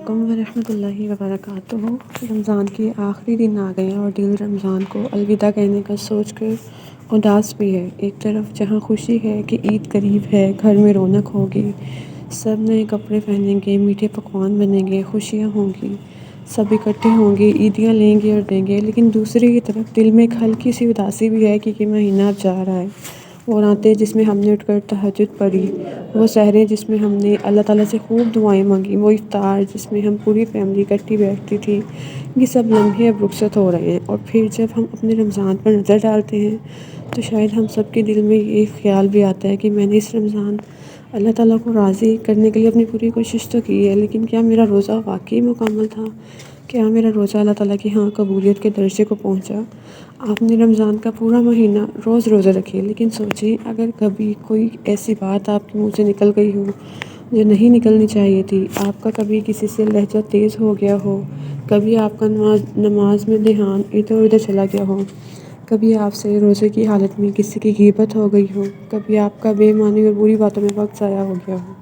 علیکم ورحمۃ اللہ وبرکاتہ۔ رمضان کے آخری دن آ گئے اور دل رمضان کو الوداع کہنے کا سوچ کر اداس بھی ہے۔ ایک طرف جہاں خوشی ہے کہ عید قریب ہے، گھر میں رونق ہوگی، سب نئے کپڑے پہنیں گے، میٹھے پکوان بنیں گے، خوشیاں ہوں گی، سب اکٹھے ہوں گے، عیدیاں لیں گے اور دیں گے، لیکن دوسری کی طرف دل میں ایک ہلکی سی اداسی بھی ہے کہ مہینہ اب جا رہا ہے۔ وہ راتیں جس میں ہم نے اٹھ کر تہجد پڑھی، وہ سحریں جس میں ہم نے اللہ تعالیٰ سے خوب دعائیں مانگی، وہ افطار جس میں ہم پوری فیملی اکٹھی بیٹھتی تھی، یہ سب لمحے اب رخصت ہو رہے ہیں۔ اور پھر جب ہم اپنے رمضان پر نظر ڈالتے ہیں تو شاید ہم سب کے دل میں یہ خیال بھی آتا ہے کہ میں نے اس رمضان اللہ تعالیٰ کو راضی کرنے کے لیے اپنی پوری کوشش تو کی ہے، لیکن کیا میرا روزہ واقعی مکمل تھا؟ کیا میرا روزہ اللہ تعالیٰ کی قبولیت کے درجے کو پہنچا؟ آپ نے رمضان کا پورا مہینہ روز روزہ رکھے، لیکن سوچیں اگر کبھی کوئی ایسی بات آپ کے منہ سے نکل گئی ہو جو نہیں نکلنی چاہیے تھی، آپ کا کبھی کسی سے لہجہ تیز ہو گیا ہو، کبھی آپ کا نماز میں دھیان ادھر ادھر چلا گیا ہو، کبھی آپ سے روزے کی حالت میں کسی کی غیبت ہو گئی ہو، کبھی آپ کا بے معنی اور بری باتوں میں وقت ضائع ہو گیا ہو،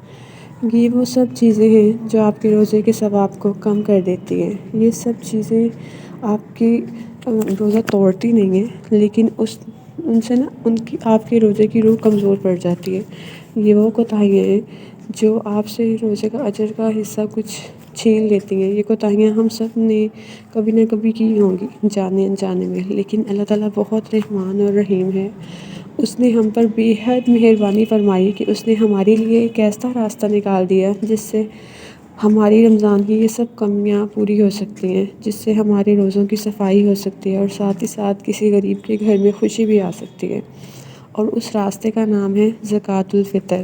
یہ وہ سب چیزیں ہیں جو آپ کے روزے کے ثواب کو کم کر دیتی ہیں۔ یہ سب چیزیں آپ کی روزہ توڑتی نہیں ہیں، لیکن ان سے آپ کے روزے کی روح کمزور پڑ جاتی ہے۔ یہ وہ کوتاہیاں ہیں جو آپ سے روزے کا اجر کا حصہ کچھ چھین لیتی ہیں۔ یہ کوتاہیاں ہم سب نے کبھی نہ کبھی کی ہوں گی، جانے انجانے میں، لیکن اللہ تعالیٰ بہت رحمان اور رحیم ہے۔ اس نے ہم پر بے حد مہربانی فرمائی کہ اس نے ہمارے لیے ایک ایسا راستہ نکال دیا جس سے ہماری رمضان کی یہ سب کمیاں پوری ہو سکتی ہیں، جس سے ہمارے روزوں کی صفائی ہو سکتی ہے اور ساتھ ہی ساتھ کسی غریب کے گھر میں خوشی بھی آ سکتی ہے، اور اس راستے کا نام ہے زکوٰۃ الفطر۔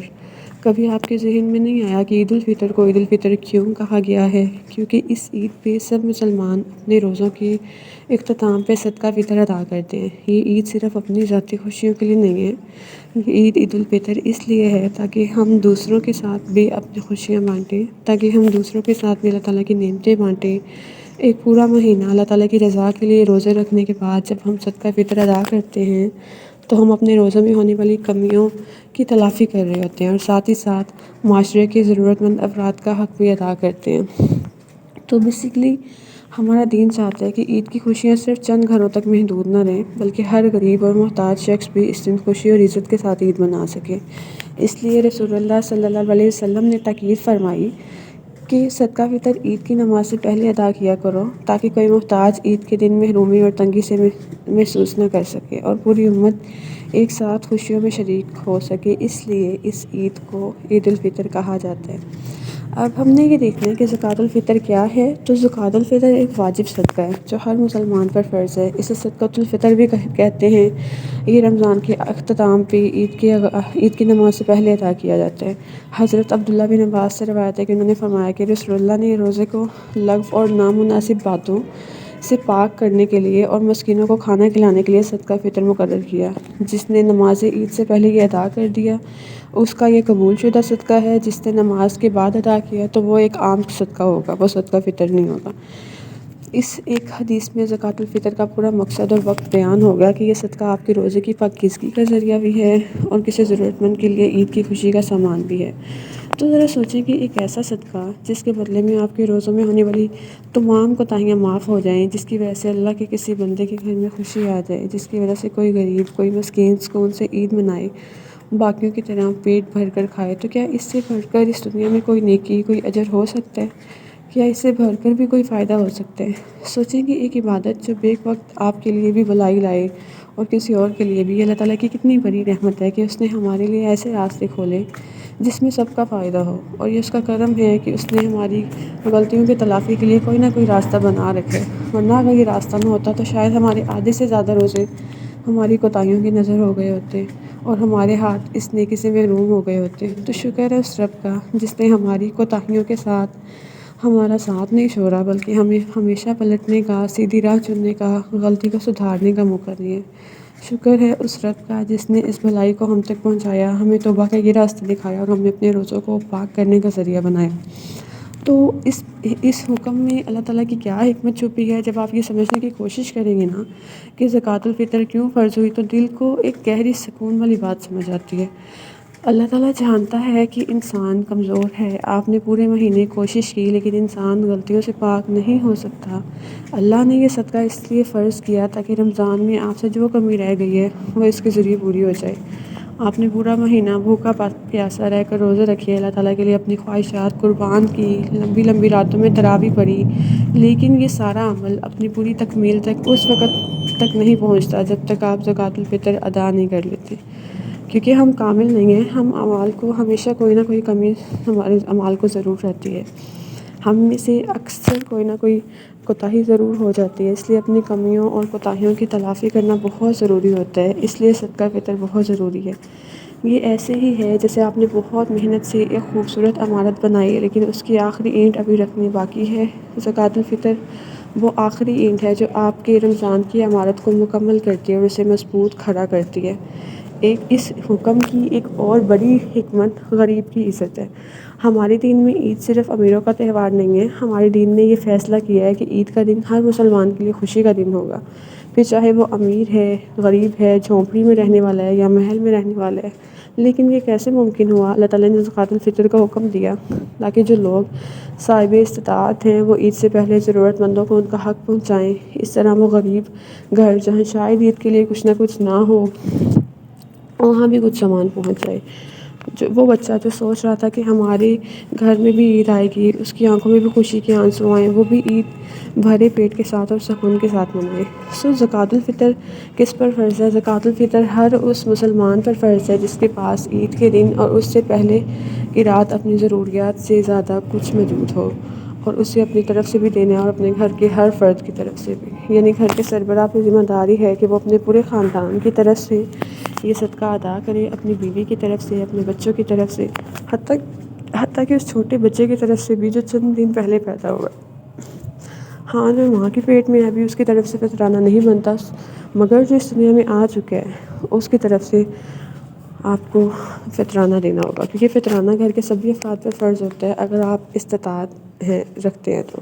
کبھی آپ کے ذہن میں نہیں آیا کہ عید الفطر کو عید الفطر کیوں کہا گیا ہے؟ کیونکہ اس عید پہ سب مسلمان اپنے روزوں کی اختتام پہ صدقہ فطر ادا کرتے ہیں۔ یہ عید صرف اپنی ذاتی خوشیوں کے لیے نہیں ہے، یہ عید الفطر اس لیے ہے تاکہ ہم دوسروں کے ساتھ بھی اپنی خوشیاں بانٹیں، تاکہ ہم دوسروں کے ساتھ بھی اللہ تعالیٰ کی نعمتیں بانٹیں۔ ایک پورا مہینہ اللہ تعالیٰ کی رضا کے لیے روزے رکھنے کے بعد جب ہم صدقہ فطر ادا کرتے ہیں تو ہم اپنے روزوں میں ہونے والی کمیوں کی تلافی کر رہے ہوتے ہیں، اور ساتھ ہی ساتھ معاشرے کے ضرورت مند افراد کا حق بھی ادا کرتے ہیں۔ تو بیسیکلی ہمارا دین چاہتا ہے کہ عید کی خوشیاں صرف چند گھروں تک محدود نہ رہیں، بلکہ ہر غریب اور محتاج شخص بھی اس دن خوشی اور عزت کے ساتھ عید منا سکے۔ اس لیے رسول اللہ صلی اللہ علیہ وسلم نے تاکید فرمائی کہ صدقہ فطر عید کی نماز سے پہلے ادا کیا کرو، تاکہ کوئی محتاج عید کے دن محرومی اور تنگی سے محسوس نہ کر سکے اور پوری امت ایک ساتھ خوشیوں میں شریک ہو سکے۔ اس لیے اس عید کو عید الفطر کہا جاتا ہے۔ اب ہم نے یہ دیکھنا ہے کہ زکوٰۃ الفطر کیا ہے۔ تو زکوٰۃ الفطر ایک واجب صدقہ ہے جو ہر مسلمان پر فرض ہے۔ اسے صدقۃ الفطر بھی کہتے ہیں۔ یہ رمضان کے اختتام پہ عید کی نماز سے پہلے ادا کیا جاتا ہے۔ حضرت عبداللہ بن عباس سے روایت ہے کہ انہوں نے فرمایا کہ رسول اللہ نے روزے کو لغو اور نامناسب باتوں سے پاک کرنے کے لیے اور مسکینوں کو کھانا کھلانے کے لیے صدقہ فطر مقرر کیا۔ جس نے نماز عید سے پہلے یہ ادا کر دیا اس کا یہ قبول شدہ صدقہ ہے، جس نے نماز کے بعد ادا کیا تو وہ ایک عام صدقہ ہوگا، وہ صدقہ فطر نہیں ہوگا۔ اس ایک حدیث میں زکوٰۃ الفطر کا پورا مقصد اور وقت بیان ہو گیا کہ یہ صدقہ آپ کے روزے کی پاکیزگی کا ذریعہ بھی ہے اور کسی ضرورت مند کے لیے عید کی خوشی کا سامان بھی ہے۔ تو ذرا سوچیں کہ ایک ایسا صدقہ جس کے بدلے میں آپ کے روزوں میں ہونے والی تمام کوتاہیاں معاف ہو جائیں، جس کی وجہ سے اللہ کے کسی بندے کے گھر میں خوشی آ جائے، جس کی وجہ سے کوئی غریب، کوئی مسکین سکون سے عید منائے، باقیوں کی طرح پیٹ بھر کر کھائے، تو کیا اس سے بڑھ کر اس دنیا میں کوئی نیکی، کوئی اجر ہو سکتا ہے؟ کیا اس سے بڑھ کر بھی کوئی فائدہ ہو سکتا ہے؟ سوچیں کہ ایک عبادت جو بیک وقت آپ کے لیے بھی بھلائی لائے اور کسی اور کے لیے بھی، اللہ تعالیٰ کی کتنی بڑی رحمت ہے کہ اس نے ہمارے لیے ایسے راستے کھولے جس میں سب کا فائدہ ہو، اور یہ اس کا کرم ہے کہ اس نے ہماری غلطیوں کی تلافی کے لیے کوئی نہ کوئی راستہ بنا رکھا ہے، ورنہ اگر یہ راستہ نہ ہوتا تو شاید ہمارے آدھے سے زیادہ روزے ہماری کوتاہیوں کی نظر ہو گئے ہوتے اور ہمارے ہاتھ اس نیکی سے محروم ہو گئے ہوتے۔ تو شکر ہے اس رب کا جس نے ہماری کوتاہیوں کے ساتھ ہمارا ساتھ نہیں چھوڑا، بلکہ ہمیں ہمیشہ پلٹنے کا، سیدھی راہ چننے کا، غلطی کو سدھارنے کا موقع دیا۔ شکر ہے اس رب کا جس نے اس بھلائی کو ہم تک پہنچایا، ہمیں توبہ کا یہ راستہ دکھایا اور ہمیں اپنے روزوں کو پاک کرنے کا ذریعہ بنایا۔ تو اس حکم میں اللہ تعالیٰ کی کیا حکمت چھپی ہے؟ جب آپ یہ سمجھنے کی کوشش کریں گے نا کہ زکوٰۃ الفطر کیوں فرض ہوئی، تو دل کو ایک گہری سکون والی بات سمجھ آتی ہے۔ اللہ تعالیٰ جانتا ہے کہ انسان کمزور ہے. آپ نے پورے مہینے کوشش کی لیکن انسان غلطیوں سے پاک نہیں ہو سکتا. اللہ نے یہ صدقہ اس لیے فرض کیا تاکہ رمضان میں آپ سے جو کمی رہ گئی ہے وہ اس کے ذریعے پوری ہو جائے. آپ نے پورا مہینہ بھوکا پیاسا رہ کر روزے رکھے، اللہ تعالیٰ کے لیے اپنی خواہشات قربان کی، لمبی لمبی راتوں میں تراویح پڑھی، لیکن یہ سارا عمل اپنی پوری تکمیل تک اس وقت تک نہیں پہنچتا جب تک آپ زکوٰۃ الفطر ادا نہیں کر لیتے. کیونکہ ہم کامل نہیں ہیں، ہم اعمال کو ہمیشہ کوئی نہ کوئی کمی ہمارے اعمال کو ضرور رہتی ہے. ہم میں سے اکثر کوئی نہ کوئی کوتاہی ضرور ہو جاتی ہے، اس لیے اپنی کمیوں اور کوتاہیوں کی تلافی کرنا بہت ضروری ہوتا ہے. اس لیے صدقہ فطر بہت ضروری ہے. یہ ایسے ہی ہے جیسے آپ نے بہت محنت سے ایک خوبصورت عمارت بنائی ہے لیکن اس کی آخری اینٹ ابھی رکھنی باقی ہے. زکوٰۃ الفطر وہ آخری اینٹ ہے جو آپ کے رمضان کی عمارت کو مکمل کرتی ہے اور اسے مضبوط کھڑا کرتی ہے. اس حکم کی ایک اور بڑی حکمت غریب کی عزت ہے. ہمارے دین میں عید صرف امیروں کا تہوار نہیں ہے. ہمارے دین نے یہ فیصلہ کیا ہے کہ عید کا دن ہر مسلمان کے لیے خوشی کا دن ہوگا، پھر چاہے وہ امیر ہے، غریب ہے، جھونپڑی میں رہنے والا ہے یا محل میں رہنے والا ہے. لیکن یہ کیسے ممکن ہوا؟ اللہ تعالیٰ نے زکوٰۃ الفطر کا حکم دیا تاکہ جو لوگ صاحب استطاعت ہیں وہ عید سے پہلے ضرورت مندوں کو ان کا حق پہنچائیں. اس طرح وہ غریب گھر جہاں شاید عید کے لیے کچھ نہ کچھ نہ ہو وہاں بھی کچھ سامان پہنچ جائے. وہ بچہ جو سوچ رہا تھا کہ ہمارے گھر میں بھی عید آئے گی، اس کی آنکھوں میں بھی خوشی کے آنسو آئیں، وہ بھی عید بھرے پیٹ کے ساتھ اور سکون کے ساتھ منائے. زکوٰۃ الفطر کس پر فرض ہے؟ زکوٰۃ الفطر ہر اس مسلمان پر فرض ہے جس کے پاس عید کے دن اور اس سے پہلے کی رات اپنی ضروریات سے زیادہ کچھ موجود ہو، اور اسے اپنی طرف سے بھی دینا ہے اور اپنے گھر کے ہر فرد کی طرف سے بھی. یعنی گھر کے سربراہ پر ذمہ داری ہے کہ وہ اپنے پورے خاندان کی طرف سے یہ صدقہ ادا کرے، اپنی بیوی کی طرف سے، اپنے بچوں کی طرف سے، حتیٰ کہ اس چھوٹے بچے کی طرف سے بھی جو چند دن پہلے پیدا ہوا. ہاں، جو ماں کے پیٹ میں ابھی اس کی طرف سے فطرانہ نہیں بنتا، مگر جو اس دنیا میں آ چکا ہے اس کی طرف سے آپ کو فطرانہ دینا ہوگا، کیونکہ فطرانہ گھر کے سبھی افراد پر فرض ہوتا ہے اگر آپ استطاعت رکھتے ہیں تو.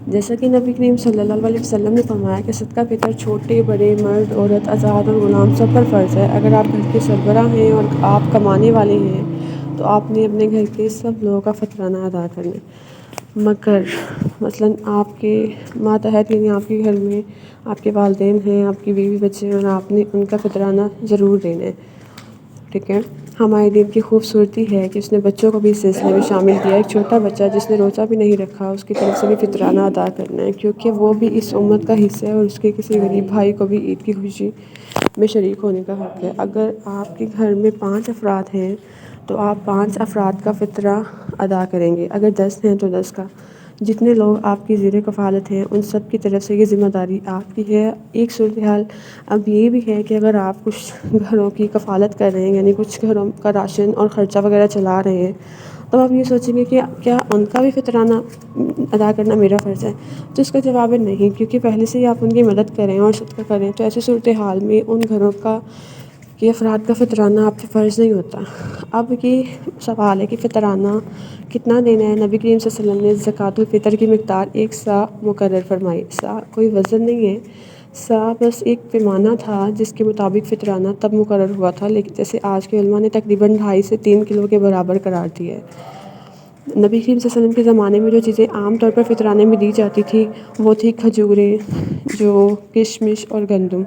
جیسا کہ نبی کریم صلی اللہ علیہ وسلم نے فرمایا کہ صدقہ فطر چھوٹے بڑے، مرد عورت، آزاد اور غلام سب پر فرض ہے. اگر آپ گھر کے سربراہ ہیں اور آپ کمانے والے ہیں تو آپ نے اپنے گھر کے سب لوگوں کا فطرانہ ادا کرنا ہے. مگر مثلاً آپ کے ماتحت یعنی آپ کے گھر میں آپ کے والدین ہیں، آپ کی بیوی بچے ہیں اور آپ نے ان کا فطرانہ ضرور دینا ہے. ٹھیک ہے. ہمارے دین کی خوبصورتی ہے کہ اس نے بچوں کو بھی اس سلسلے میں شامل کیا. ایک چھوٹا بچہ جس نے روزہ بھی نہیں رکھا اس کی طرف سے بھی فطرانہ ادا کرنا ہے، کیونکہ وہ بھی اس امت کا حصہ ہے اور اس کے کسی غریب بھائی کو بھی عید کی خوشی میں شریک ہونے کا حق ہے. اگر آپ کے گھر میں 5 افراد ہیں تو آپ 5 افراد کا فطرہ ادا کریں گے. اگر 10 ہیں تو 10 کا. جتنے لوگ آپ کی زیر کفالت ہیں ان سب کی طرف سے یہ ذمہ داری آپ کی ہے. ایک صورتحال اب یہ بھی ہے کہ اگر آپ کچھ گھروں کی کفالت کر رہے ہیں، یعنی کچھ گھروں کا راشن اور خرچہ وغیرہ چلا رہے ہیں، تو آپ یہ سوچیں گے کہ کیا ان کا بھی فطرانہ ادا کرنا میرا فرض ہے؟ تو اس کا جواب ہے نہیں، کیونکہ پہلے سے ہی آپ ان کی مدد کریں اور صدقہ کریں تو ایسی صورتحال میں ان گھروں کا کہ افراد کا فطرانہ آپ پہ فرض نہیں ہوتا. اب یہ سوال ہے کہ فطرانہ کتنا دینا ہے؟ نبی کریم صلی اللہ علیہ وسلم نے زکوٰۃ الفطر کی مقدار 1 صاع مقرر فرمائی. صاع کوئی وزن نہیں ہے، صاع بس ایک پیمانہ تھا جس کے مطابق فطرانہ تب مقرر ہوا تھا، لیکن جیسے آج کے علماء نے تقریباً 2.5 سے 3 کلو کے برابر قرار دیا ہے. نبی کریم صلی اللہ علیہ وسلم کے زمانے میں جو چیزیں عام طور پر فطرانے میں دی جاتی تھی وہ تھی کھجوریں، جو کشمش اور گندم.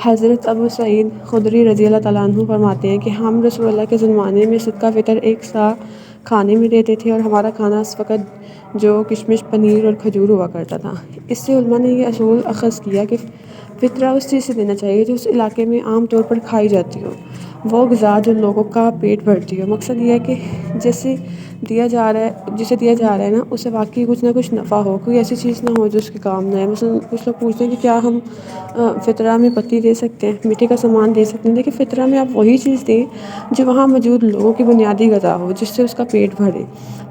حضرت ابو سعید خدری رضی اللہ تعالیٰ عنہ فرماتے ہیں کہ ہم رسول اللہ کے زمانے میں صدقہ فطر 1 صاع کھانے میں دیتے تھے اور ہمارا کھانا اس وقت جو کشمش، پنیر اور کھجور ہوا کرتا تھا. اس سے علماء نے یہ اصول اخذ کیا کہ فطرہ اس چیز سے دینا چاہیے جو اس علاقے میں عام طور پر کھائی جاتی ہو، وہ غذا جو لوگوں کا پیٹ بھرتی ہو. مقصد یہ ہے کہ جسے دیا جا رہا ہے نا اسے واقعی کچھ نہ کچھ نفع ہو، کوئی ایسی چیز نہ ہو جو اس کے کام نہ آئے. مثلاً کچھ لوگ پوچھتے ہیں کہ کیا ہم فطرہ میں پتی دے سکتے ہیں، مٹی کا سامان دے سکتے ہیں؟ دیکھیں، فطرہ میں آپ وہی چیز دیں جو وہاں موجود لوگوں کی بنیادی غذا ہو، جس سے اس کا پیٹ بھرے.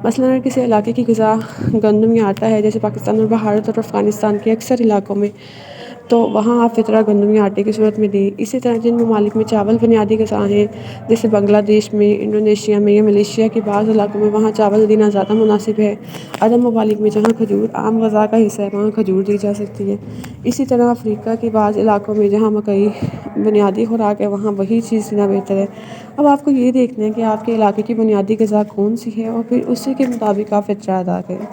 مثلاً اگر کسی علاقے کی غذا گندم یا آٹا ہے، جیسے پاکستان اور بھارت اور افغانستان کے اکثر علاقوں میں، تو وہاں آپ فطرہ گندم یا آٹے کی صورت میں دیں. اسی طرح جن ممالک میں چاول بنیادی غذا ہیں، جیسے بنگلہ دیش میں، انڈونیشیا میں یا ملیشیا کے بعض علاقوں میں، وہاں چاول دینا زیادہ مناسب ہے. عرب ممالک میں جہاں کھجور عام غذا کا حصہ ہے وہاں کھجور دی جا سکتی ہے. اسی طرح افریقہ کے بعض علاقوں میں جہاں مکئی بنیادی خوراک ہے وہاں وہی چیز لینا بہتر ہے۔ اب آپ کو یہ دیکھنا ہے کہ آپ کے علاقے کی بنیادی غذا کون سی ہے اور پھر اسی کے مطابق آپ فطرہ ادا کریں۔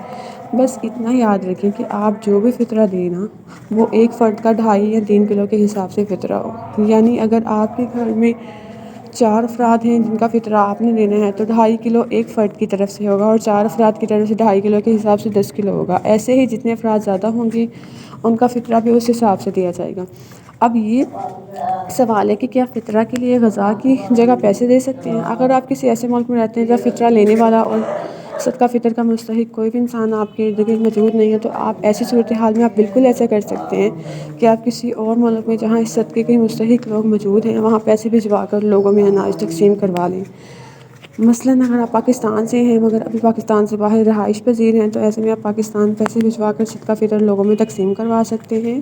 بس اتنا یاد رکھیں کہ آپ جو بھی فطرہ دیں نا وہ ایک فرد کا 2.5 یا 3 کلو کے حساب سے فطرہ ہو۔ یعنی اگر آپ کے گھر میں 4 افراد ہیں جن کا فطرہ آپ نے دینا ہے تو 2.5 کلو ایک فرد کی طرف سے ہوگا اور 4 افراد کی طرف سے 2.5 کلو کے حساب سے 10 کلو ہوگا۔ ایسے ہی جتنے افراد زیادہ ہوں گے ان کا فطرہ بھی اس حساب سے دیا جائے گا۔ اب یہ سوال ہے کہ کیا فطرہ کے لیے غذا کی جگہ پیسے دے سکتے ہیں؟ اگر آپ کسی ایسے ملک میں رہتے ہیں جہاں فطرہ لینے والا اور صدقہ فطر کا مستحق کوئی بھی انسان آپ کے ارد گرد موجود نہیں ہے تو آپ ایسی صورتحال میں آپ بالکل ایسا کر سکتے ہیں کہ آپ کسی اور ملک میں جہاں اس صدقے کے مستحق لوگ موجود ہیں وہاں پیسے بھجوا کر لوگوں میں اناج تقسیم کروا لیں۔ مثلاً اگر آپ پاکستان سے ہیں مگر ابھی پاکستان سے باہر رہائش پذیر ہیں تو ایسے میں آپ پاکستان پیسے بھجوا کر صدقہ فطر لوگوں میں تقسیم کروا سکتے ہیں،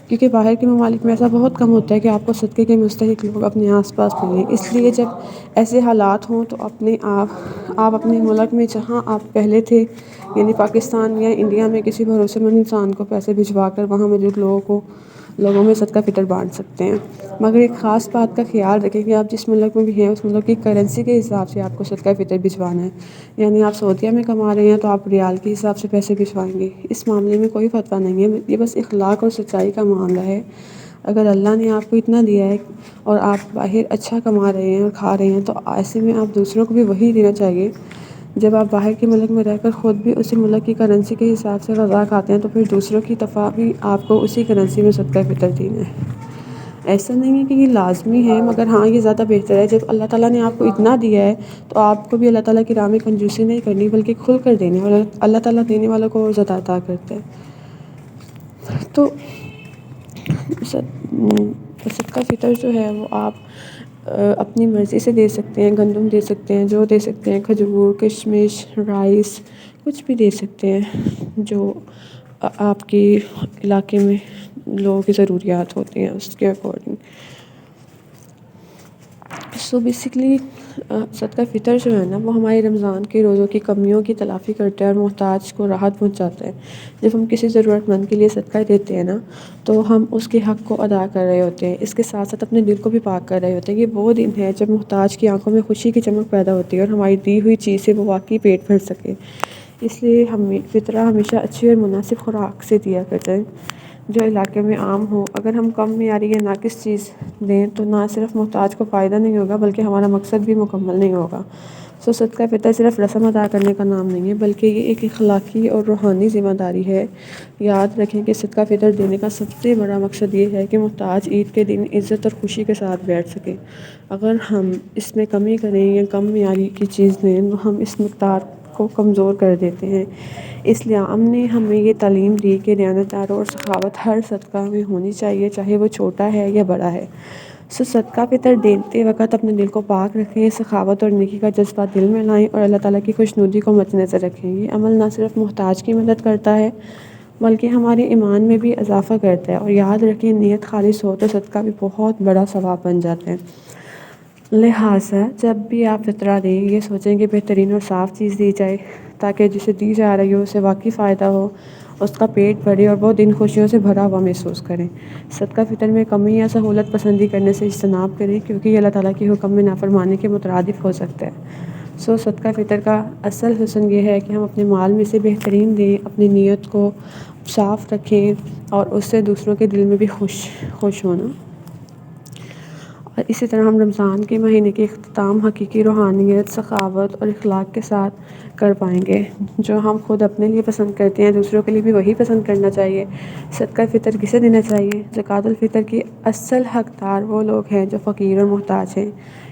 کیونکہ باہر کے ممالک میں ایسا بہت کم ہوتا ہے کہ آپ کو صدقے کے مستحق لوگ اپنے آس پاس ملیں۔ اس لیے جب ایسے حالات ہوں تو آپ اپنے ملک میں جہاں آپ پہلے تھے یعنی پاکستان یا انڈیا میں کسی بھروسے مند انسان کو پیسے بھجوا کر وہاں موجود لوگوں میں صدقہ فطر بانٹ سکتے ہیں۔ مگر ایک خاص بات کا خیال رکھیں کہ آپ جس ملک میں بھی ہیں اس ملک کی کرنسی کے حساب سے آپ کو صدقہ فطر بھجوانا ہے۔ یعنی آپ سعودیہ میں کما رہے ہیں تو آپ ریال کے حساب سے پیسے بھجوائیں گے۔ اس معاملے میں کوئی فتویٰ نہیں ہے، یہ بس اخلاق اور سچائی کا معاملہ ہے۔ اگر اللہ نے آپ کو اتنا دیا ہے اور آپ باہر اچھا کما رہے ہیں اور کھا رہے ہیں تو ایسے میں آپ دوسروں کو بھی وہی دینا چاہیے۔ جب آپ باہر کے ملک میں رہ کر خود بھی اسی ملک کی کرنسی کے حساب سے غذا کھاتے ہیں تو پھر دوسروں کی دفعہ بھی آپ کو اسی کرنسی میں صدقہ فطر دینا ہے۔ ایسا نہیں ہے کہ یہ لازمی ہے مگر ہاں یہ زیادہ بہتر ہے۔ جب اللہ تعالیٰ نے آپ کو اتنا دیا ہے تو آپ کو بھی اللہ تعالیٰ کی راہ میں کنجوسی نہیں کرنی بلکہ کھل کر دینے، اور اللہ تعالیٰ دینے والوں کو اور زیادہ عطا کرتا ہے۔ تو صدقہ فطر جو ہے وہ آپ اپنی مرضی سے دے سکتے ہیں، گندم دے سکتے ہیں، جو دے سکتے ہیں، کھجور، کشمش، رائس، کچھ بھی دے سکتے ہیں جو آپ کے علاقے میں لوگوں کی ضروریات ہوتی ہیں اس کے اکارڈنگ۔ سو بیسکلی صدقہ فطر جو ہے نا وہ ہمارے رمضان کے روزوں کی کمیوں کی تلافی کرتا ہے اور محتاج کو راحت پہنچاتا ہے۔ جب ہم کسی ضرورت مند کے لیے صدقہ دیتے ہیں نا تو ہم اس کے حق کو ادا کر رہے ہوتے ہیں، اس کے ساتھ ساتھ اپنے دل کو بھی پاک کر رہے ہوتے ہیں۔ یہ وہ دن ہے جب محتاج کی آنکھوں میں خوشی کی چمک پیدا ہوتی ہے اور ہماری دی ہوئی چیز سے وہ واقعی پیٹ بھر سکے۔ اس لیے ہمیں فطرہ ہمیشہ اچھی اور مناسب خوراک سے دیا کرتا ہے جو علاقے میں عام ہو۔ اگر ہم کم معیاری یا ناقص چیز دیں تو نہ صرف محتاج کو فائدہ نہیں ہوگا بلکہ ہمارا مقصد بھی مکمل نہیں ہوگا۔ صدقہ فطر صرف رسم ادا کرنے کا نام نہیں ہے بلکہ یہ ایک اخلاقی اور روحانی ذمہ داری ہے۔ یاد رکھیں کہ صدقہ فطر دینے کا سب سے بڑا مقصد یہ ہے کہ محتاج عید کے دن عزت اور خوشی کے ساتھ بیٹھ سکے۔ اگر ہم اس میں کمی کریں یا کم معیاری کی چیز دیں تو ہم اس مقدار کو کمزور کر دیتے ہیں۔ اسلام نے ہمیں یہ تعلیم دی کہ دیانتداری اور سخاوت ہر صدقہ میں ہونی چاہیے، چاہے وہ چھوٹا ہے یا بڑا ہے۔ صدقہ فطر دیتے وقت اپنے دل کو پاک رکھیں، سخاوت اور نیکی کا جذبہ دل میں لائیں اور اللہ تعالیٰ کی خوشنودی کو مد نظر رکھیں۔ یہ عمل نہ صرف محتاج کی مدد کرتا ہے بلکہ ہمارے ایمان میں بھی اضافہ کرتا ہے، اور یاد رکھیں نیت خالص ہو تو صدقہ بھی بہت بڑا ثواب بن جاتا ہے۔ لہٰذا جب بھی آپ فطرہ دیں یہ سوچیں کہ بہترین اور صاف چیز دی جائے تاکہ جسے دی جا رہی ہو اسے واقعی فائدہ ہو، اس کا پیٹ بھرے اور وہ دن خوشیوں سے بھرا ہوا محسوس کریں۔ صدقہ فطر میں کمی یا سہولت پسندی کرنے سے اجتناب کریں کیونکہ یہ اللہ تعالیٰ کے حکم میں نافرمانی کے مترادف ہو سکتا ہے۔ صدقہ فطر کا اصل حسن یہ ہے کہ ہم اپنے مال میں سے بہترین دیں، اپنی نیت کو صاف رکھیں اور اس سے دوسروں کے دل میں بھی خوش ہونا۔ اور اسی طرح ہم رمضان کے مہینے کے اختتام حقیقی روحانیت، سخاوت اور اخلاق کے ساتھ کر پائیں گے۔ جو ہم خود اپنے لیے پسند کرتے ہیں دوسروں کے لیے بھی وہی پسند کرنا چاہیے۔ صدقہ فطر کسے دینا چاہیے؟ زکوٰۃ الفطر کی اصل حقدار وہ لوگ ہیں جو فقیر اور محتاج ہیں،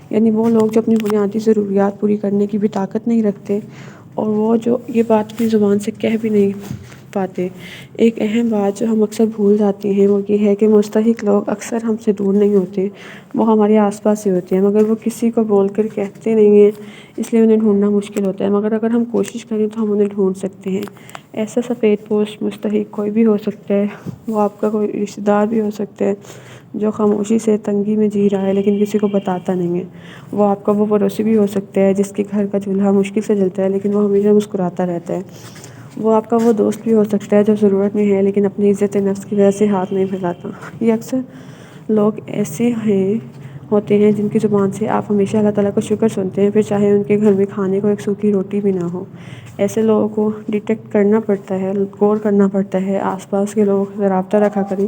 یعنی وہ لوگ جو اپنی بنیادی ضروریات پوری کرنے کی بھی طاقت نہیں رکھتے اور وہ جو یہ بات اپنی زبان سے کہہ بھی نہیں پاتے۔ ایک اہم بات جو ہم اکثر بھول جاتے ہیں وہ یہ ہے کہ مستحق لوگ اکثر ہم سے دور نہیں ہوتے، وہ ہمارے آس پاس ہی ہوتے ہیں مگر وہ کسی کو بول کر کہتے نہیں ہیں، اس لیے انہیں ڈھونڈنا مشکل ہوتا ہے، مگر اگر ہم کوشش کریں تو ہم انہیں ڈھونڈ سکتے ہیں۔ ایسا سفید پوش مستحق کوئی بھی ہو سکتا ہے، وہ آپ کا کوئی رشتہ دار بھی ہو سکتا ہے جو خاموشی سے تنگی میں جی رہا ہے لیکن کسی کو بتاتا نہیں ہے، وہ آپ کا وہ پڑوسی بھی ہو سکتا ہے جس کے گھر کا چولہا مشکل سے جلتا ہے لیکن وہ ہمیشہ مسکراتا رہتا ہے، وہ آپ کا وہ دوست بھی ہو سکتا ہے جو ضرورت میں ہے لیکن اپنی عزت نفس کی وجہ سے ہاتھ نہیں پھیلاتا۔ یہ اکثر لوگ ایسے ہوتے ہیں جن کی زبان سے آپ ہمیشہ اللہ تعالیٰ کا شکر سنتے ہیں، پھر چاہے ان کے گھر میں کھانے کو ایک سوکھی روٹی بھی نہ ہو۔ ایسے لوگوں کو ڈیٹیکٹ کرنا پڑتا ہے، غور کرنا پڑتا ہے، آس پاس کے لوگوں سے رابطہ رکھا کریں،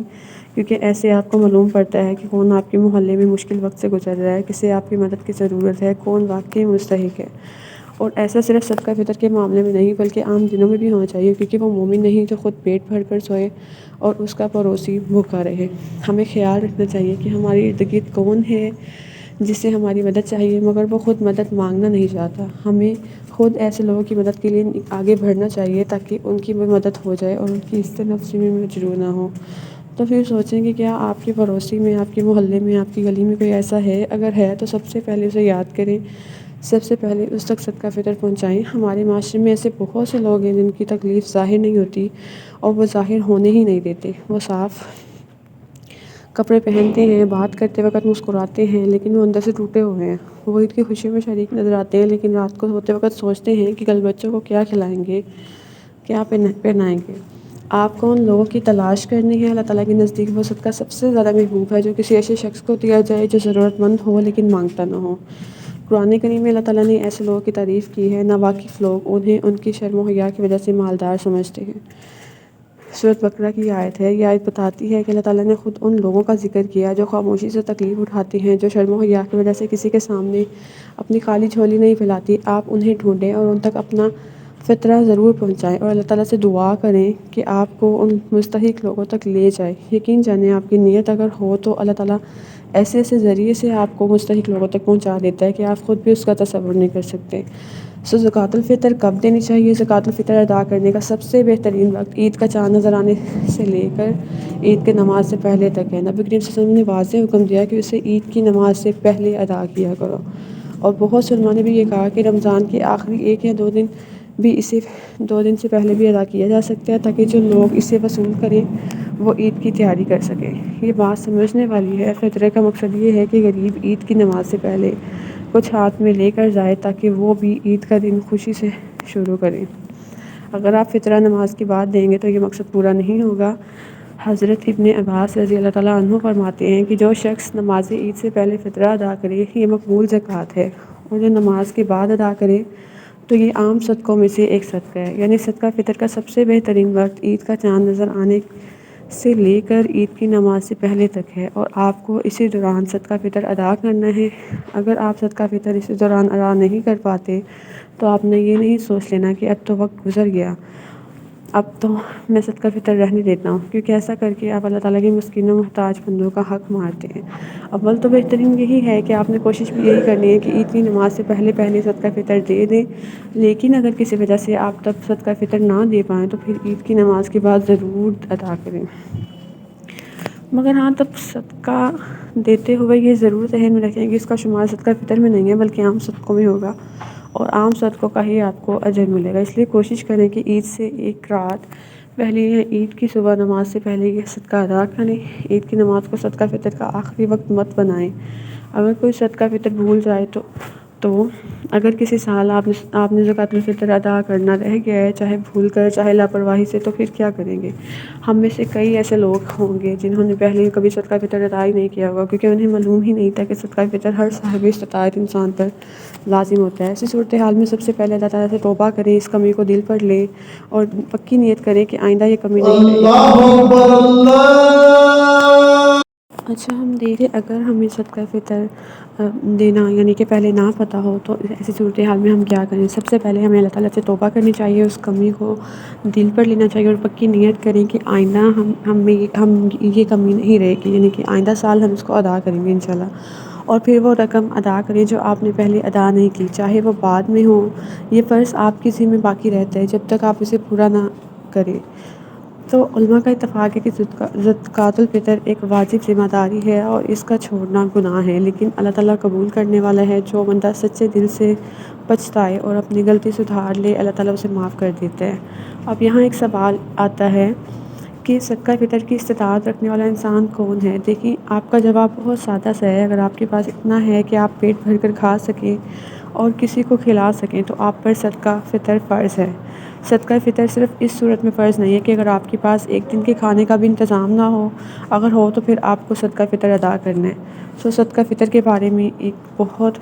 کیونکہ ایسے آپ کو معلوم پڑتا ہے کہ کون آپ کے محلے میں مشکل وقت سے گزر رہا ہے، کسے آپ کی مدد کی ضرورت ہے، کون واقعی مستحق ہے۔ اور ایسا صرف صدقہ فطر کے معاملے میں نہیں بلکہ عام دنوں میں بھی ہونا چاہیے، کیونکہ وہ مومن نہیں جو خود پیٹ بھر کر سوئے اور اس کا پڑوسی بھوکا رہے۔ ہمیں خیال رکھنا چاہیے کہ ہماری ارد گرد کون ہے جس سے ہماری مدد چاہیے مگر وہ خود مدد مانگنا نہیں چاہتا۔ ہمیں خود ایسے لوگوں کی مدد کے لیے آگے بڑھنا چاہیے تاکہ ان کی بھی مدد ہو جائے اور ان کی عزت نفسی میں مجروح نہ ہو۔ تو پھر سوچیں کہ کیا آپ کے پڑوسی میں، آپ کے محلے میں، آپ کی گلی میں کوئی ایسا ہے؟ اگر ہے تو سب سے پہلے اسے یاد کریں، سب سے پہلے اس تک صدقہ فطر پہنچائیں۔ ہمارے معاشرے میں ایسے بہت سے لوگ ہیں جن کی تکلیف ظاہر نہیں ہوتی اور وہ ظاہر ہونے ہی نہیں دیتے۔ وہ صاف کپڑے پہنتے ہیں، بات کرتے وقت مسکراتے ہیں، لیکن وہ اندر سے ٹوٹے ہوئے ہیں۔ وہ عید کی خوشی میں شریک نظر آتے ہیں، لیکن رات کو سوتے وقت سوچتے ہیں کہ کل بچوں کو کیا کھلائیں گے، کیا پہنائیں گے۔ آپ کو ان لوگوں کی تلاش کرنی ہے۔ اللہ تعالیٰ کے نزدیک وہ صدقہ سب سے زیادہ محبوب ہے جو کسی ایسے شخص کو دیا جائے جو ضرورت مند ہو لیکن مانگتا نہ ہو۔ قرآن کریم میں اللہ تعالیٰ نے ایسے لوگوں کی تعریف کی ہے۔ ناواقف لوگ انہیں ان کی شرم و حیا کی وجہ سے مالدار سمجھتے ہیں۔ سورۃ بقرہ کی آیت ہے۔ یہ آیت بتاتی ہے کہ اللہ تعالیٰ نے خود ان لوگوں کا ذکر کیا جو خاموشی سے تکلیف اٹھاتے ہیں، جو شرم و حیا کی وجہ سے کسی کے سامنے اپنی خالی جھولی نہیں پھیلاتی۔ آپ انہیں ڈھونڈیں اور ان تک اپنا فطرہ ضرور پہنچائیں اور اللہ تعالیٰ سے دعا کریں کہ آپ کو ان مستحق لوگوں تک لے جائے۔ یقین جانیں آپ کی نیت اگر ہو تو اللہ تعالیٰ ایسے ذریعے سے آپ کو مستحق لوگوں تک پہنچا دیتا ہے کہ آپ خود بھی اس کا تصور نہیں کر سکتے۔ زکوٰۃ الفطر کب دینی چاہیے؟ زکوٰۃ الفطر ادا کرنے کا سب سے بہترین وقت عید کا چاند نظر آنے سے لے کر عید کی نماز سے پہلے تک ہے۔ نبی کریم صلی اللہ علیہ وسلم نے واضح حکم دیا کہ اسے عید کی نماز سے پہلے ادا کیا کرو، اور بہت سے علماء نے بھی یہ کہا کہ رمضان کے آخری 1 یا 2 دن بھی اسے 2 دن سے پہلے بھی ادا کیا جا سکتا ہے تاکہ جو لوگ اسے وصول کریں وہ عید کی تیاری کر سکیں۔ یہ بات سمجھنے والی ہے۔ فطرے کا مقصد یہ ہے کہ غریب عید کی نماز سے پہلے کچھ ہاتھ میں لے کر جائے تاکہ وہ بھی عید کا دن خوشی سے شروع کریں۔ اگر آپ فطرہ نماز کے بعد دیں گے تو یہ مقصد پورا نہیں ہوگا۔ حضرت ابن عباس رضی اللہ تعالیٰ عنہ فرماتے ہیں کہ جو شخص نماز عید سے پہلے فطرہ ادا کرے یہ مقبول زکوٰۃ ہے، اور جو نماز کے بعد ادا کرے تو یہ عام صدقوں میں سے ایک صدقہ ہے۔ یعنی صدقہ فطر کا سب سے بہترین وقت عید کا چاند نظر آنے سے لے کر عید کی نماز سے پہلے تک ہے، اور آپ کو اسی دوران صدقہ فطر ادا کرنا ہے۔ اگر آپ صدقہ فطر اسی دوران ادا نہیں کر پاتے تو آپ نے یہ نہیں سوچ لینا کہ اب تو وقت گزر گیا، اب تو میں صدقہ فطر رہنے دیتا ہوں، کیونکہ ایسا کر کے آپ اللہ تعالیٰ کے مسکین و محتاج بندوں کا حق مارتے ہیں۔ اول تو بہترین یہی ہے کہ آپ نے کوشش بھی یہی کرنی ہے کہ عید کی نماز سے پہلے صدقہ فطر دے دیں، لیکن اگر کسی وجہ سے آپ تب صدقہ فطر نہ دے پائیں تو پھر عید کی نماز کے بعد ضرور ادا کریں۔ مگر ہاں، تب صدقہ دیتے ہوئے یہ ضرور ذہن میں رکھیں کہ اس کا شمار صدقہ فطر میں نہیں ہے بلکہ عام صدقوں میں ہوگا، اور عام صدقوں کا ہی آپ کو اجر ملے گا۔ اس لیے کوشش کریں کہ عید سے ایک رات پہلے یا عید کی صبح نماز سے پہلے یہ صدقہ ادا کریں۔ عید کی نماز کو صدقہ فطر کا آخری وقت مت بنائیں۔ اگر کوئی صدقہ فطر بھول جائے تو اگر کسی سال آپ نے زکوٰۃ الفطر ادا کرنا رہ گیا ہے، چاہے بھول کر چاہے لاپرواہی سے، تو پھر کیا کریں گے؟ ہم میں سے کئی ایسے لوگ ہوں گے جنہوں نے پہلے کبھی صدقہ فطر ادا ہی نہیں کیا ہوگا، کیونکہ انہیں معلوم ہی نہیں تھا کہ صدقہ فطر ہر صاحب استطاعت انسان پر لازم ہوتا ہے۔ ایسی صورتحال میں سب سے پہلے اللہ تعالیٰ سے توبہ کریں، اس کمی کو دل پر لیں اور پکی نیت کریں کہ آئندہ یہ کمی نہیں رہے گی۔ اچھا، ہم دیکھیں اگر ہمیں صدقہ فطر دینا یعنی کہ پہلے نہ پتہ ہو تو ایسی صورتحال میں ہم کیا کریں؟ سب سے پہلے ہمیں اللہ تعالیٰ سے توبہ کرنی چاہیے، اس کمی کو دل پر لینا چاہیے اور پکی نیت کریں کہ آئندہ ہم یہ کمی نہیں رہے گی، یعنی کہ آئندہ سال ہم اس کو ادا کریں گے انشاءاللہ۔ اور پھر وہ رقم ادا کریں جو آپ نے پہلے ادا نہیں کی، چاہے وہ بعد میں ہو۔ یہ فرض آپ کے ذمہ باقی رہتا ہے جب تک آپ اسے پورا نہ کریں۔ تو علماء کا اتفاق ہے کہ زکوٰۃ الفطر ایک واجب ذمہ داری ہے اور اس کا چھوڑنا گناہ ہے، لیکن اللہ تعالیٰ قبول کرنے والا ہے۔ جو بندہ سچے دل سے پچھتائے اور اپنی غلطی سدھار لے، اللہ تعالیٰ اسے معاف کر دیتا ہے۔ اب یہاں ایک سوال آتا ہے کہ صدقہ فطر کی استطاعت رکھنے والا انسان کون ہے؟ دیکھیں، آپ کا جواب بہت سادہ سا ہے۔ اگر آپ کے پاس اتنا ہے کہ آپ پیٹ بھر کر کھا سکیں اور کسی کو کھلا سکیں تو آپ پر صدقہ فطر فرض ہے۔ صدقہ فطر صرف اس صورت میں فرض نہیں ہے کہ اگر آپ کے پاس ایک دن کے کھانے کا بھی انتظام نہ ہو، اگر ہو تو پھر آپ کو صدقہ فطر ادا کرنا ہے۔ صدقہ فطر کے بارے میں ایک بہت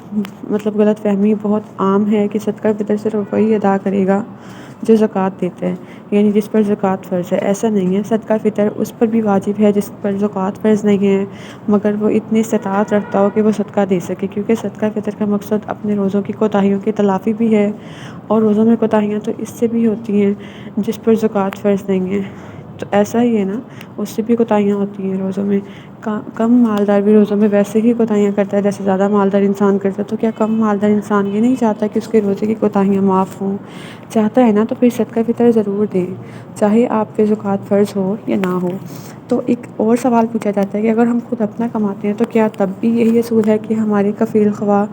غلط فہمی بہت عام ہے کہ صدقہ فطر صرف وہی ادا کرے گا جو زکوٰۃ دیتا ہے، یعنی جس پر زکوٰۃ فرض ہے۔ ایسا نہیں ہے، صدقہ فطر اس پر بھی واجب ہے جس پر زکوٰۃ فرض نہیں ہے، مگر وہ اتنی استطاعت رکھتا ہو کہ وہ صدقہ دے سکے، کیونکہ صدقہ فطر کا مقصد اپنے روزوں کی کوتاہیوں کی تلافی بھی ہے، اور روزوں میں کوتاہیاں تو اس سے بھی ہوتی ہیں جس پر زکوٰۃ فرض نہیں ہے۔ تو ایسا ہی ہے نا، اس سے بھی کوتاہیاں ہوتی ہیں روزوں میں۔ کم مالدار بھی روزوں میں ویسے ہی کوتاہیاں کرتا ہے جیسے زیادہ مالدار انسان کرتا ہے۔ تو کیا کم مالدار انسان یہ نہیں چاہتا کہ اس کے روزے کی کوتاہیاں معاف ہوں؟ چاہتا ہے نا، تو پھر صدقہ فطر ضرور دیں، چاہے آپ پہ زکوٰۃ فرض ہو یا نہ ہو۔ تو ایک اور سوال پوچھا جاتا ہے کہ اگر ہم خود اپنا کماتے ہیں تو کیا تب بھی یہی اصول ہے کہ ہمارے کفیل خواہ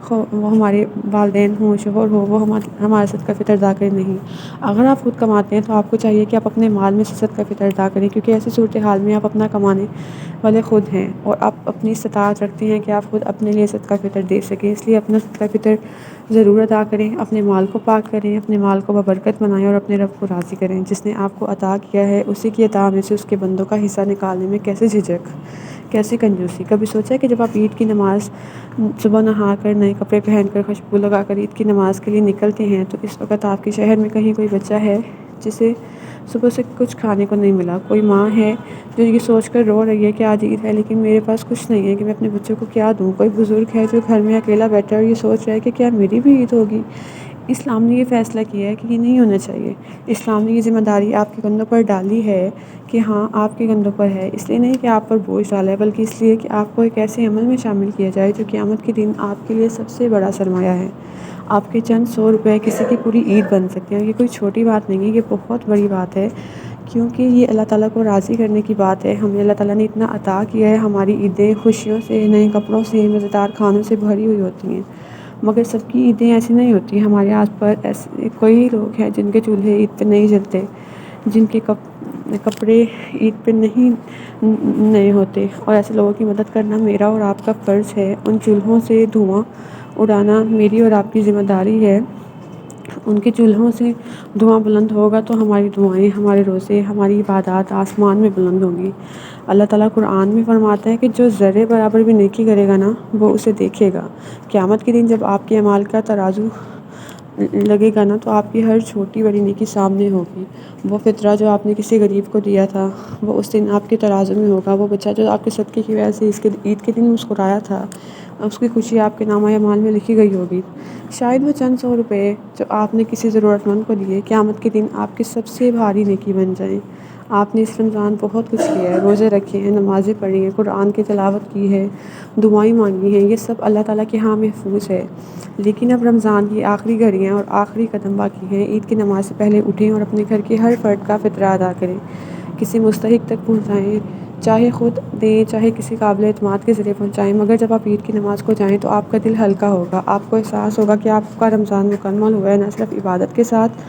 وہ ہمارے والدین ہوں، شوہر ہو، وہ ہمارا صدقہ فطر ادا کریں؟ نہیں۔ اگر آپ خود کماتے ہیں تو آپ کو چاہیے کہ آپ اپنے مال میں سے صدقہ فطر ادا کریں، کیونکہ ایسی صورتحال میں آپ اپنا کمانے والے خود ہیں اور آپ اپنی استطاعت رکھتے ہیں کہ آپ خود اپنے لیے صدقہ فطر دے سکیں۔ اس لیے اپنا صدقہ فطر ضرور ادا کریں، اپنے مال کو پاک کریں، اپنے مال کو ببرکت بنائیں اور اپنے رب کو راضی کریں۔ جس نے آپ کو عطا کیا ہے اسی کی عطا میں سے اس کے بندوں کا حصہ نکالنے میں کیسے جھجک، کیسے کنجوسی! کبھی سوچا کہ جب آپ عید کی نماز صبح نہا کر، نئے کپڑے پہن کر، خوشبو لگا کر عید کی نماز کے لیے نکلتے ہیں تو اس وقت آپ کے شہر میں کہیں کوئی بچہ ہے جسے صبح سے کچھ کھانے کو نہیں ملا؟ کوئی ماں ہے جو یہ سوچ کر رو رہی ہے کہ آج عید ہے لیکن میرے پاس کچھ نہیں ہے کہ میں اپنے بچوں کو کیا دوں؟ کوئی بزرگ ہے جو گھر میں اکیلا بیٹھا ہے اور یہ سوچ رہا ہے کہ کیا میری بھی عید ہوگی؟ اسلام نے یہ فیصلہ کیا ہے کہ یہ نہیں ہونا چاہیے۔ اسلام نے یہ ذمہ داری آپ کے کندھوں پر ڈالی ہے کہ ہاں، آپ کے کندھوں پر ہے، اس لیے نہیں کہ آپ پر بوجھ ڈالا ہے، بلکہ اس لیے کہ آپ کو ایک ایسے عمل میں شامل کیا جائے جو قیامت کے دن آپ کے لیے سب سے بڑا سرمایہ ہے۔ آپ کے چند 100 روپے کسی کی پوری عید بن سکتے ہیں، اور یہ کوئی چھوٹی بات نہیں ہے، یہ بہت بڑی بات ہے، کیونکہ یہ اللہ تعالیٰ کو راضی کرنے کی بات ہے۔ ہمیں اللہ تعالیٰ نے اتنا عطا کیا ہے، ہماری عیدیں خوشیوں سے، نئے کپڑوں سے، مزیدار کھانوں سے بھری ہوئی ہوتی ہیں، مگر سب کی عیدیں ایسی نہیں ہوتی۔ ہمارے آس پاس ایسے کوئی لوگ ہیں جن کے چولہے عید پہ نہیں جلتے، جن کے کپڑے عید پہ نہیں نئے ہوتے، اور ایسے لوگوں کی مدد کرنا میرا اور آپ کا فرض ہے۔ ان چولہوں سے دھواں اڑانا میری اور آپ کی ذمہ داری ہے۔ ان کے چولہوں سے دھواں بلند ہوگا تو ہماری دعائیں، ہمارے روزے، ہماری عبادات آسمان میں بلند ہوں گی۔ اللہ تعالیٰ قرآن میں فرماتا ہے کہ جو ذرے برابر بھی نیکی کرے گا نا، وہ اسے دیکھے گا۔ قیامت کے دن جب آپ کے اعمال کا ترازو لگے گا نا، تو آپ کی ہر چھوٹی بڑی نیکی سامنے ہوگی۔ وہ فطرہ جو آپ نے کسی غریب کو دیا تھا، وہ اس دن آپ کے ترازو میں ہوگا۔ وہ بچہ جو آپ کے صدقے کی وجہ سے عید کے دن مسکرایا تھا، اس کی خوشی آپ کے نامہ اعمال میں لکھی گئی ہوگی۔ شاید وہ چند 100 روپے جو آپ نے کسی ضرورت مند کو دیے، قیامت کے دن آپ کی سب سے بھاری نیکی بن جائیں۔ آپ نے اس رمضان بہت کچھ کیا ہے، روزے رکھے ہیں، نمازیں پڑھی ہیں، قرآن کی تلاوت کی ہے، دعائیں مانگی ہیں، یہ سب اللہ تعالیٰ کے ہاں محفوظ ہے۔ لیکن اب رمضان کی آخری گھڑیاں اور آخری قدم باقی ہیں۔ عید کی نماز سے پہلے اٹھیں اور اپنے گھر کے ہر فرد کا فطرہ ادا کریں، کسی مستحق تک پہنچائیں، چاہے خود دیں، چاہے کسی قابل اعتماد کے ذریعے پہنچائیں، مگر جب آپ عید کی نماز کو جائیں تو آپ کا دل ہلکا ہوگا۔ آپ کو احساس ہوگا کہ آپ کا رمضان مکمل ہوا ہے، نہ صرف عبادت کے ساتھ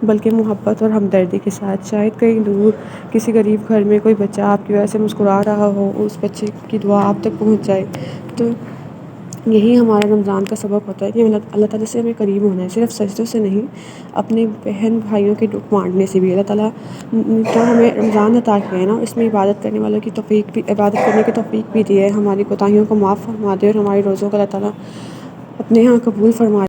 بلکہ محبت اور ہمدردی کے ساتھ۔ شاید کہیں دور کسی غریب گھر میں کوئی بچہ آپ کی وجہ سے مسکرا رہا ہو، اس بچے کی دعا آپ تک پہنچ جائے، تو یہی ہمارا رمضان کا سبق ہوتا ہے کہ اللہ تعالیٰ سے ہمیں قریب ہونا ہے، صرف سجدوں سے نہیں، اپنے بہن بھائیوں کے دکھ بانٹنے سے بھی۔ اللہ تعالیٰ تو ہمیں رمضان عطا کیا ہے نا، اس میں عبادت کرنے والوں کی توفیق بھی، عبادت کرنے کی توفیق بھی دی ہے، ہماری کوتاہیوں کو معاف فرما دے اور ہمارے روزوں کو اللہ تعالیٰ اپنے ہاں قبول فرما